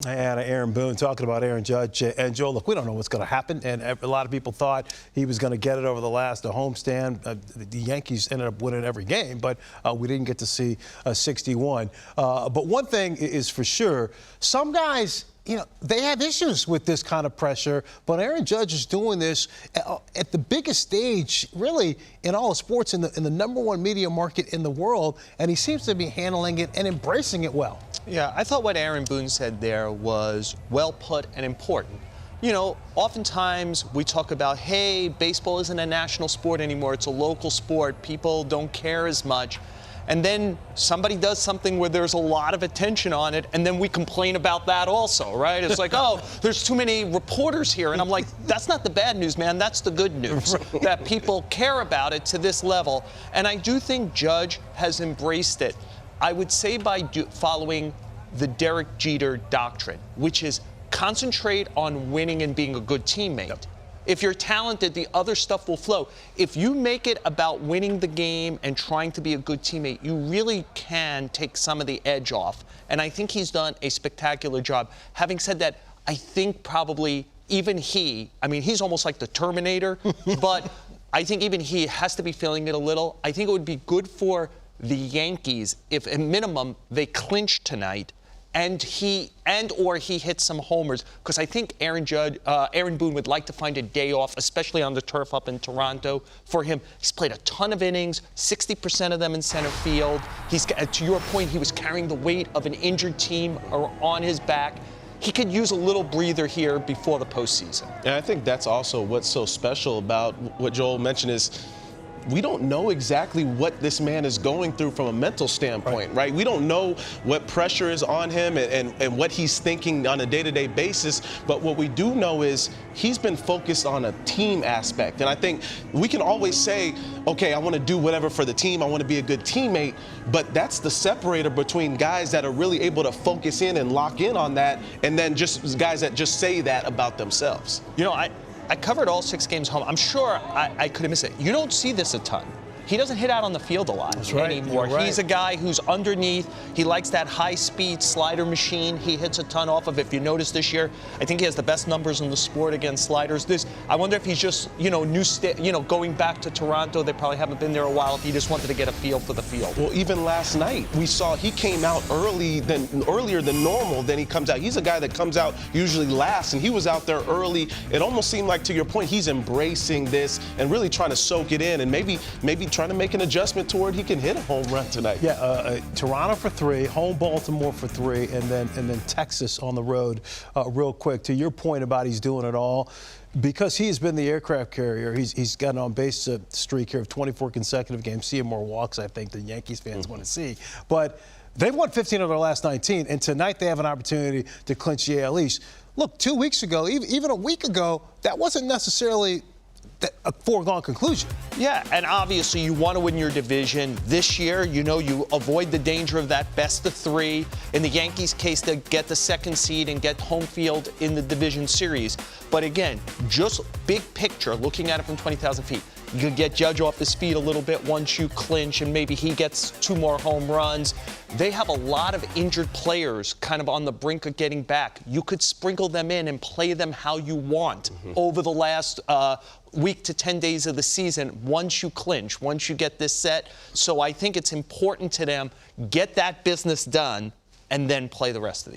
And Aaron Boone talking about Aaron Judge. And Joe, look, we don't know what's going to happen. And a lot of people thought he was going to get it over the last homestand. The Yankees ended up winning every game, but we didn't get to see 61. But one thing is for sure, some guys, they have issues with this kind of pressure, but Aaron Judge is doing this at the biggest stage, really, in all of sports, in the #1 media market in the world, and he seems to be handling it and embracing it well. Yeah, I thought what Aaron Boone said there was well put and important. Oftentimes we talk about, hey, baseball isn't a national sport anymore, it's a local sport, people don't care as much. And then somebody does something where there's a lot of attention on it, and then we complain about that also, right? It's like, oh, there's too many reporters here. And I'm like, that's not the bad news, man. That's the good news, that people care about it to this level. And I do think Judge has embraced it. I would say by following the Derek Jeter doctrine, which is concentrate on winning and being a good teammate. Yep. If you're talented, the other stuff will flow. If you make it about winning the game and trying to be a good teammate, you really can take some of the edge off. And I think he's done a spectacular job. Having said that, I think probably even he's almost like the Terminator, but I think even he has to be feeling it a little. I think it would be good for the Yankees if, at minimum, they clinch tonight and he hits some homers, because I think Aaron Boone would like to find a day off, especially on the turf up in Toronto. For him, he's played a ton of innings, 60% of them in center field. To your point, he was carrying the weight of an injured team on his back. He could use a little breather here before the postseason. And I think that's also what's so special about what Joel mentioned is we don't know exactly what this man is going through from a mental standpoint, right? We don't know what pressure is on him and what he's thinking on a day-to-day basis. But what we do know is he's been focused on a team aspect. And I think we can always say, okay, I want to do whatever for the team. I want to be a good teammate. But that's the separator between guys that are really able to focus in and lock in on that, and then just guys that just say that about themselves. I covered all 6 games home. I'm sure I could have missed it. You don't see this a ton. He doesn't hit out on the field a lot anymore. Right. He's a guy who's underneath. He likes that high-speed slider machine. He hits a ton off of it. If you notice this year, I think he has the best numbers in the sport against sliders. I wonder if he's just, going back to Toronto. They probably haven't been there a while. If he just wanted to get a feel for the field. Well, even last night, we saw he came out earlier than normal. Then he comes out. He's a guy that comes out usually last, and he was out there early. It almost seemed like, to your point, he's embracing this and really trying to soak it in, and maybe trying to make an adjustment toward he can hit a home run tonight. Yeah, Toronto for 3, home Baltimore for 3, and then Texas on the road real quick. To your point about he's doing it all, because he has been the aircraft carrier, he's got an on-base streak here of 24 consecutive games, seeing more walks, I think, than Yankees fans want to see. But they've won 15 of their last 19, and tonight they have an opportunity to clinch the AL East. Look, 2 weeks ago, even a week ago, that wasn't necessarily a foregone conclusion. Yeah, and obviously you want to win your division. This year, you avoid the danger of that best of 3. In the Yankees' case, they get the 2nd seed and get home field in the division series. But again, just big picture, looking at it from 20,000 feet, you can get Judge off his feet a little bit once you clinch, and maybe he gets 2 more home runs. They have a lot of injured players kind of on the brink of getting back. You could sprinkle them in and play them how you want over the last week to 10 days of the season once you clinch, once you get this set. So I think it's important to them, get that business done, and then play the rest of the year.